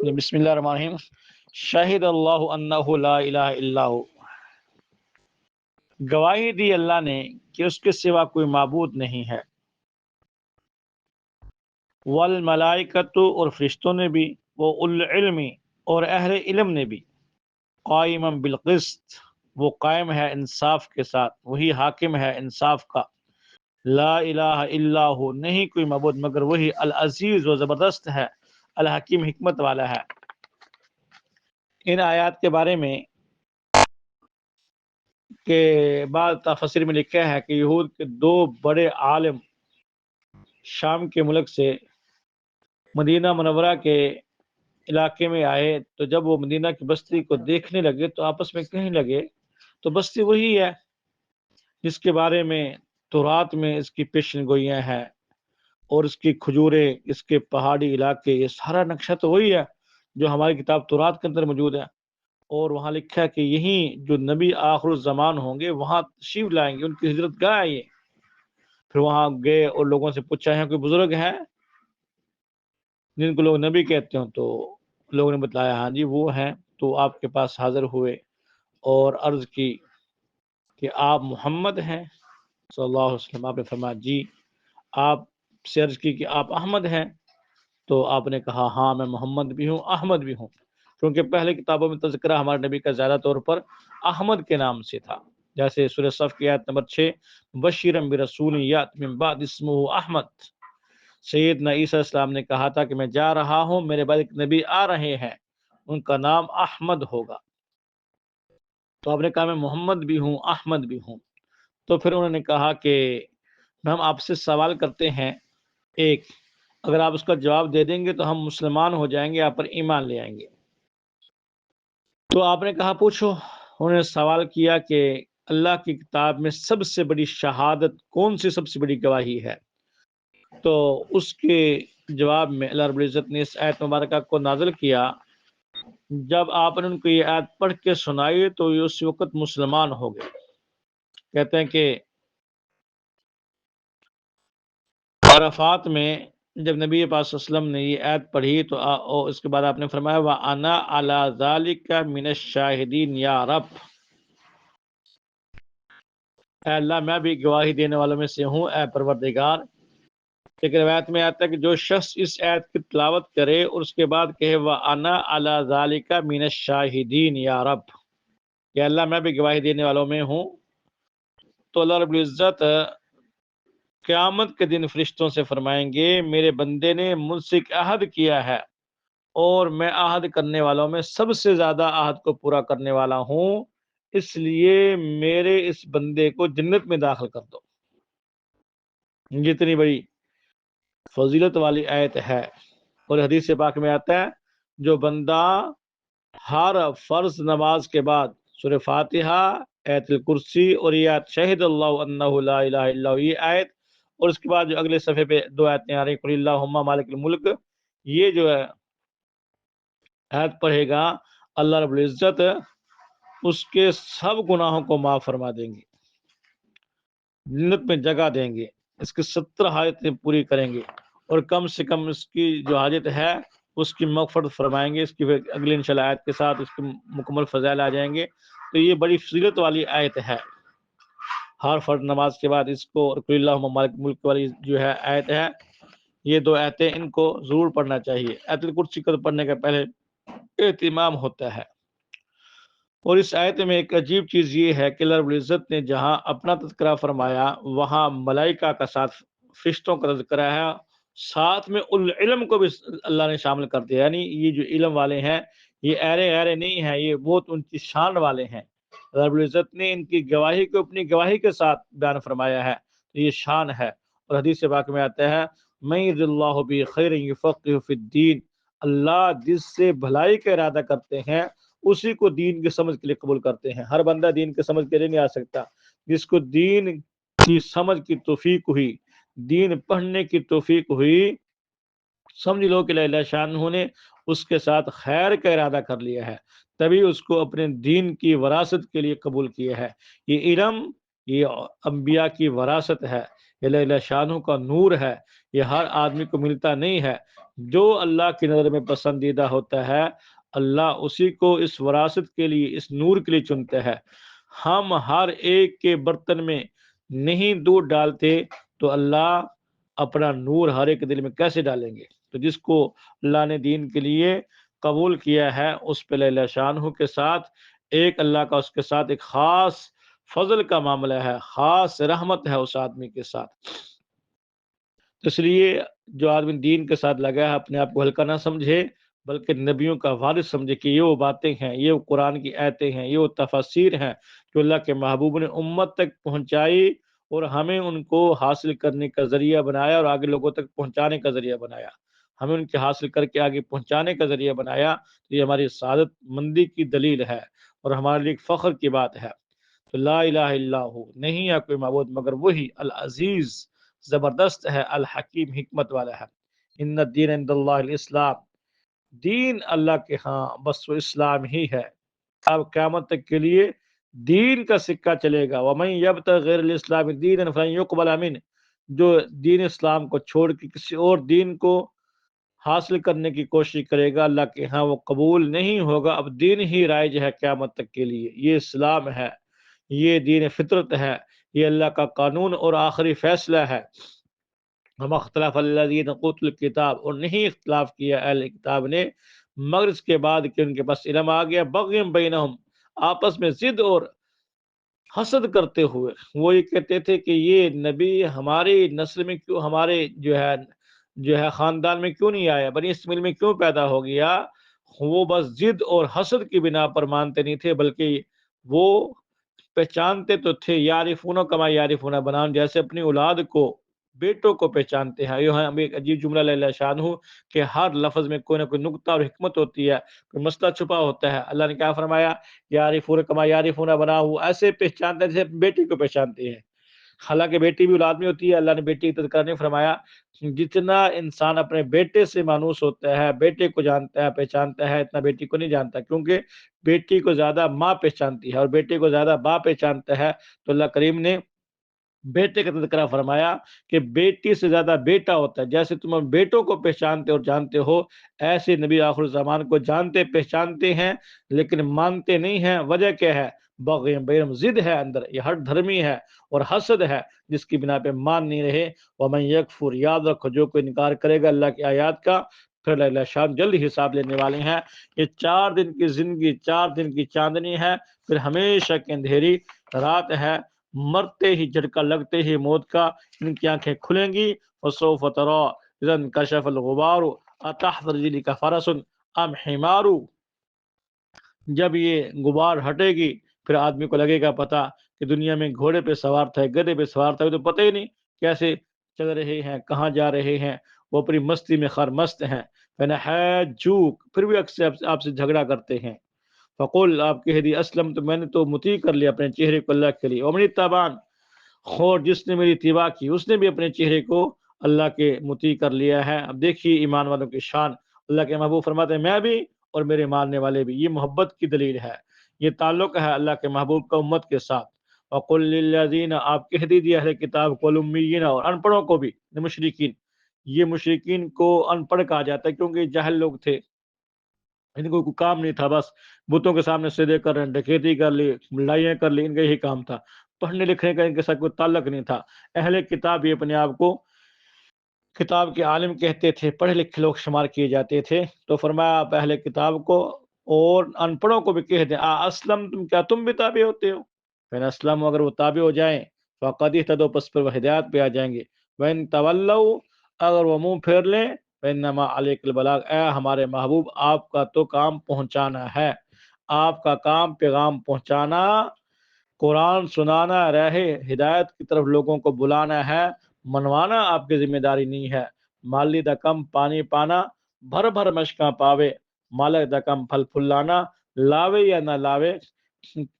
بسم اللہ الرحمن الرحیم۔ شاہد اللہ انہ لا الہ الا ہو، گواہی دی اللہ نے کہ اس کے سوا کوئی معبود نہیں ہے۔ والملائکۃ، اور فرشتوں نے بھی، وہ العلم، اور اہل علم نے بھی، قائما بالقسط، وہ قائم ہے انصاف کے ساتھ، وہی حاکم ہے انصاف کا۔ لا الہ الا ہو، نہیں کوئی معبود مگر وہی، العزیز، و زبردست ہے، الحکیم، حکمت والا ہے۔ ان آیات کے بارے میں کہ بعض تفسیر میں لکھا ہے کہ یہود کے دو بڑے عالم شام کے ملک سے مدینہ منورہ کے علاقے میں آئے، تو جب وہ مدینہ کی بستی کو دیکھنے لگے تو آپس میں کہنے لگے تو بستی وہی ہے جس کے بارے میں تورات میں اس کی پیشن گوئیاں ہیں، اور اس کی کھجوریں، اس کے پہاڑی علاقے، یہ سارا نقشہ تو وہی ہے جو ہماری کتاب تورات کے اندر موجود ہے۔ اور وہاں لکھا ہے کہ یہیں جو نبی آخر الزمان ہوں گے وہاں تشریف لائیں گے، ان کی ہجرت گاہ ہے یہ۔ پھر وہاں گئے اور لوگوں سے پوچھا ہے کوئی بزرگ ہے جن کو لوگ نبی کہتے ہیں، تو لوگوں نے بتلایا ہاں جی وہ ہیں، تو آپ کے پاس حاضر ہوئے اور عرض کی کہ آپ محمد ہیں صلی اللہ علیہ وسلم۔ آپ نے فرمایا جی۔ آپ سے عرض کی کہ آپ احمد ہیں، تو آپ نے کہا ہاں میں محمد بھی ہوں، احمد بھی ہوں، کیونکہ پہلے کتابوں میں تذکرہ ہمارے نبی کا زیادہ طور پر احمد کے نام سے تھا، جیسے سورہ صف کی آیت نمبر 6، بشیرا برسول یأتی من بعد اسمہ احمد۔ سیدنا عیسیٰ علیہ السلام نے کہا تھا کہ میں جا رہا ہوں، میرے بعد ایک نبی آ رہے ہیں، ان کا نام احمد ہوگا۔ تو آپ نے کہا میں محمد بھی ہوں، احمد بھی ہوں۔ تو پھر انہوں نے کہا کہ ہم آپ سے سوال کرتے ہیں ایک، اگر آپ اس کا جواب دے دیں گے تو ہم مسلمان ہو جائیں گے، آپ پر ایمان لے آئیں گے۔ تو آپ نے کہا پوچھو۔ انہوں نے سوال کیا کہ اللہ کی کتاب میں سب سے بڑی شہادت کون سی سب سے بڑی گواہی ہے؟ تو اس کے جواب میں اللہ رب العزت نے اس آیت مبارکہ کو نازل کیا۔ جب آپ نے ان کو یہ آیت پڑھ کے سنائی تو یہ اس وقت مسلمان ہو گئے۔ کہتے ہیں کہ عرفات میں جب نبی پاک صلی اللہ علیہ وسلم نے یہ آیت پڑھی تو اس کے بعد آپ نے فرمایا وَأَنَا عَلَى ذَلِكَ مِنَ الشَّاهِدِينَ یا رب، اے اللہ میں بھی گواہی دینے والوں میں سے ہوں اے پروردگار۔ ایک روایت میں آتا ہے کہ جو شخص اس آیت کی تلاوت کرے اور اس کے بعد کہے وَأَنَا عَلَى ذَلِكَ مِنَ الشَّاهِدِينَ یا رب، کہ اللہ میں بھی گواہی دینے والوں میں ہوں، تو اللہ رب العزت قیامت کے دن فرشتوں سے فرمائیں گے میرے بندے نے مجھ سے ایک عہد کیا ہے، اور میں عہد کرنے والوں میں سب سے زیادہ عہد کو پورا کرنے والا ہوں، اس لیے میرے اس بندے کو جنت میں داخل کر دو۔ جتنی بڑی فضیلت والی آیت ہے۔ اور حدیث پاک میں آتا ہے جو بندہ ہر فرض نماز کے بعد سورہ فاتحہ، آیت الکرسی اور یہ آیت شہد اللہ انہ لا الہ الا ہو، یہ آیت، اور اس کے بعد جو اگلے صفحے پہ دو آیتیں آ رہی قل اللہم مالک الملک، یہ جو ہے آیت پڑھے گا اللہ رب العزت اس کے سب گناہوں کو معاف فرما دیں گے، جنت میں جگہ دیں گے، اس کی 70 حاجتیں پوری کریں گے، اور کم سے کم اس کی جو حاجت ہے اس کی مغفرت فرمائیں گے۔ اس کی اگلی انشاءاللہ آیت کے ساتھ اس کے مکمل فضائل آ جائیں گے۔ تو یہ بڑی فضیلت والی آیت ہے، ہر فرض نماز کے بعد اس کو، اور قل اللہم مالک الملک والی جو ہے آیت ہے، یہ دو آیتیں ان کو ضرور پڑھنا چاہیے۔ آیت الکرسی کو پڑھنے کا پہلے اہتمام ہوتا ہے۔ اور اس آیت میں ایک عجیب چیز یہ ہے کہ اللہ رب العزت نے جہاں اپنا تذکرہ فرمایا وہاں ملائکہ کا ساتھ فرشتوں کا تذکرہ ہے، ساتھ میں العلم کو بھی اللہ نے شامل کر دیا، یعنی یہ جو علم والے ہیں یہ ایرے ایرے نہیں ہیں، یہ بہت ان کی شان والے ہیں۔ اللہ رب العزت نے ان کی گواہی کو اپنی گواہی کے ساتھ بیان فرمایا ہے، تو یہ شان ہے۔ اور حدیث پاک میں آتا ہے مَن یُرِدِ اللَّهُ بِهِ خَیْرًا یُفَقِّهُ فِی الدِّین، اللہ جس سے بھلائی کا ارادہ کرتے ہیں اسی کو دین کی سمجھ کے لیے قبول کرتے ہیں۔ ہر بندہ دین کے سمجھ کے لیے نہیں آ سکتا، جس کو دین کی سمجھ کی توفیق ہوئی، دین پڑھنے کی توفیق ہوئی، سمجھ لو کہ اللہ شان نے اس کے ساتھ خیر کا ارادہ کر لیا ہے، تبھی اس کو اپنے دین کی وراثت کے لیے قبول کیا ہے۔ یہ علم یہ انبیاء کی وراثت ہے، اللہ اللہ شانہ کا نور ہے، یہ ہر آدمی کو ملتا نہیں ہے۔ جو اللہ کی نظر میں پسندیدہ ہوتا ہے اللہ اسی کو اس وراثت کے لیے، اس نور کے لیے چنتا ہے۔ ہم ہر ایک کے برتن میں نہیں دودھ ڈالتے تو اللہ اپنا نور ہر ایک دل میں کیسے ڈالیں گے؟ تو جس کو اللہ نے دین کے لیے قبول کیا ہے اس پہ اللہ شانہ کے ساتھ ایک اللہ کا اس کے ساتھ ایک خاص فضل کا معاملہ ہے، خاص رحمت ہے اس آدمی کے ساتھ۔ تو اس لیے جو آدمی دین کے ساتھ لگا ہے اپنے آپ کو ہلکا نہ سمجھے، بلکہ نبیوں کا وارث سمجھے کہ یہ وہ باتیں ہیں، یہ وہ قرآن کی آیتیں ہیں، یہ وہ تفاسیر ہیں جو اللہ کے محبوب نے امت تک پہنچائی اور ہمیں ان کو حاصل کرنے کا ذریعہ بنایا اور آگے لوگوں تک پہنچانے کا ذریعہ بنایا، ہمیں ان کے حاصل کر کے آگے پہنچانے کا ذریعہ بنایا۔ تو یہ ہماری سعادت مندی کی دلیل ہے اور ہمارے لیے ایک فخر کی بات ہے۔ تو لا الہ الا ہو، نہیں ہے کوئی معبود مگر وہی، العزیز زبردست ہے، الحکیم حکمت والا ہے۔ ان الدین عند اللہ الاسلام، دین اللہ کے ہاں بس وہ اسلام ہی ہے۔ اب قیامت تک کے لیے دین کا سکہ چلے گا۔ ومن یبتغ غیر الاسلام دینا فلن یقبل منہ، جو دین اسلام کو چھوڑ کے کسی اور دین کو حاصل کرنے کی کوشش کرے گا اللہ کے ہاں وہ قبول نہیں ہوگا۔ اب دین ہی رائج ہے قیامت تک کے لیے، یہ اسلام ہے، یہ دین فطرت ہے، یہ اللہ کا قانون اور آخری فیصلہ ہے۔ وما اختلف الذین اوتوا الکتاب، اور نہیں اختلاف کیا اہل کتاب نے مگر اس کے بعد کہ ان کے پاس علم آ گیا، بغیم بینہم، آپس میں ضد اور حسد کرتے ہوئے، وہ یہ کہتے تھے کہ یہ نبی ہماری نسل میں کیوں، ہمارے جو ہے خاندان میں کیوں نہیں آیا، بنی اسماعیل میں کیوں پیدا ہو گیا؟ وہ بس ضد اور حسد کی بنا پر مانتے نہیں تھے، بلکہ وہ پہچانتے تو تھے، یعرفون کما یعرفون ابناءہم، جیسے اپنی اولاد کو، بیٹوں کو پہچانتے ہیں۔ یہ ہم ایک عجیب جملہ اللہ شان ہو کہ ہر لفظ میں کوئی نہ کوئی نقطہ اور حکمت ہوتی ہے، کوئی مسئلہ چھپا ہوتا ہے۔ اللہ نے کیا فرمایا؟ یعرفون کما یعرفون ابناءہم، ایسے پہچانتے ہیں جیسے بیٹی کو پہچانتے ہیں۔ حالانکہ بیٹی بھی اولاد میں ہوتی ہے، اللہ نے بیٹی کی تذکرہ نہیں فرمایا۔ جتنا انسان اپنے بیٹے سے مانوس ہوتا ہے، بیٹے کو جانتا ہے پہچانتا ہے، اتنا بیٹی کو نہیں جانتا، کیونکہ بیٹی کو زیادہ ماں پہچانتی ہے اور بیٹے کو زیادہ باپ پہچانتا ہے۔ تو اللہ کریم نے بیٹے کا تذکرہ فرمایا کہ بیٹی سے زیادہ بیٹا ہوتا ہے۔ جیسے تم بیٹوں کو پہچانتے اور جانتے ہو، ایسے نبی آخر الزمان کو جانتے پہچانتے ہیں لیکن مانتے نہیں ہیں۔ وجہ کیا ہے؟ بغی بینہم، ضد ہے اندر، یہ ہٹ دھرمی ہے اور حسد ہے جس کی بنا پہ مان نہیں رہے۔ ومن یکفر، یاد رکھو جو کوئی انکار کرے گا اللہ کی آیات کا، پھر اللہ شان جلد حساب لینے والے ہیں۔ یہ 4 دن کی زندگی، 4 دن کی چاندنی ہے، پھر ہمیشہ کی اندھیری رات ہے۔ مرتے ہی جھٹکا لگتے ہی موت کا ان کی آنکھیں کھلیں گی۔ وسوف تری اذا انکشف الغبار اتحت رجلک فرس ام حمار، جب یہ غبار ہٹے گی پھر آدمی کو لگے گا پتہ کہ دنیا میں گھوڑے پہ سوار تھا، گدھے پہ سوار تھا، تو پتہ ہی نہیں کیسے چل رہے ہیں، کہاں جا رہے ہیں، وہ اپنی مستی میں خرمست ہیں۔ فنحاجوک، پھر بھی اکثر آپ سے جھگڑا کرتے ہیں۔ فقل، آپ کہہ دی، اسلم، تو میں نے تو مطیع کر لیا اپنے چہرے کو اللہ کے لیے، ومن تابان، اور جس نے میری اتباع کی اس نے بھی اپنے چہرے کو اللہ کے مطیع کر لیا ہے۔ اب دیکھیے ایمان والوں کی شان، اللہ کے محبوب فرماتے ہیں میں بھی اور میرے ماننے والے بھی، یہ محبت کی دلیل ہے، یہ تعلق ہے اللہ کے محبوب کا امت کے ساتھ۔ وقل للذین، آپ کہہ دیجیے اہل کتاب کو، الامیین، اور ان پڑھوں کو بھی، مشرکین، یہ مشرکین کو ان پڑھ کہا جاتا ہے کیونکہ جاہل لوگ تھے، ان کو کوئی کام نہیں تھا، بس بتوں کے سامنے سجدے کر رہے ہیں، ڈکیتی کر لی، لڑائیاں کر لی، ان کا یہی کام تھا، پڑھنے لکھنے کا ان کے ساتھ کوئی تعلق نہیں تھا۔ اہل کتاب یہ اپنے آپ کو کتاب کے عالم کہتے تھے، پڑھے لکھے لوگ شمار کیے جاتے تھے۔ تو فرمایا آپ اہل کتاب کو اور ان پڑھوں کو بھی کہہ دیں، اسلم تم، کیا تم بھی تابع ہوتے ہو؟ فین اسلم، اگر وہ تابع ہو جائیں، فقد اہتدوا، پس پر وہ ہدایت پہ آ جائیں گے۔ وین تولوا، اگر وہ منہ پھیر لیں، فانما علیک البلاغ، اے ہمارے محبوب آپ کا تو کام پہنچانا ہے، آپ کا کام پیغام پہنچانا، قرآن سنانا، راہ ہدایت کی طرف لوگوں کو بلانا ہے، منوانا آپ کی ذمہ داری نہیں ہے۔ مالی دا کم پانی پانا، بھر بھر مشکاں پاوے، مالک دا کم پھل پھلانا، لاوے یا نہ لاوے،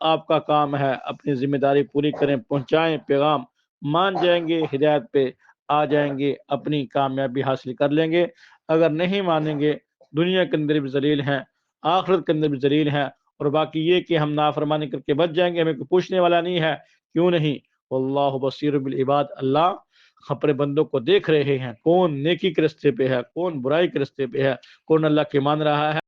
آپ کا کام ہے اپنی ذمہ داری پوری کریں، پہنچائیں پیغام، مان جائیں گے ہدایت پہ آ جائیں گے، اپنی کامیابی حاصل کر لیں گے۔ اگر نہیں مانیں گے، دنیا کے اندر بھی ذلیل ہیں، آخرت کے اندر بھی ذلیل ہیں، اور باقی یہ کہ ہم نافرمانی کر کے بچ جائیں گے، ہمیں کوئی پوچھنے والا نہیں ہے، کیوں نہیں؟ واللہ بصیر بالعباد، اللہ اپنے بندوں کو دیکھ رہے ہیں، کون نیکی کے رستے پہ ہے، کون برائی کے رستے پہ ہے، کون اللہ کے مان رہا ہے